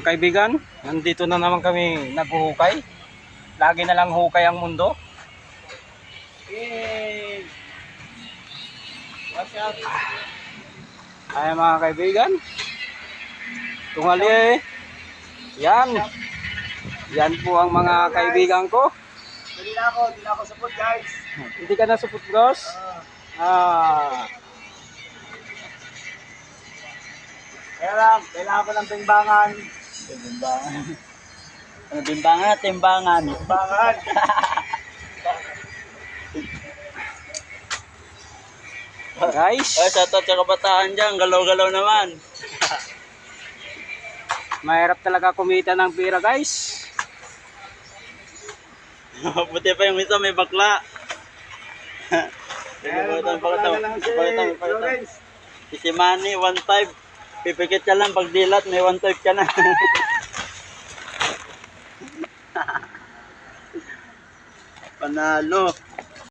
Kaibigan, nandito na naman kami naghuhukay. Lagi na lang hukay ang mundo. What's up? Ay mga kaibigan, tungali eh. Yan. Yan po ang mga kaibigan ko. Hindi na ako support guys. Hindi ka na supot, bros? Kaya lang, kailangan ko ng timbangan. Timbangan. Ano timbangan? Timbangan. Timbangan. Guys, Ay, shoutout sa kabataan dyan. Galaw-galaw naman. mahirap talaga kumita ng pira, guys. Buti pa yung isa may bakla. Kaya lang, bakla na lang si Lawrence. Si Manny, 1.5. Pipikit ka lang pag dilat, may 1.5 ka na. Panalo.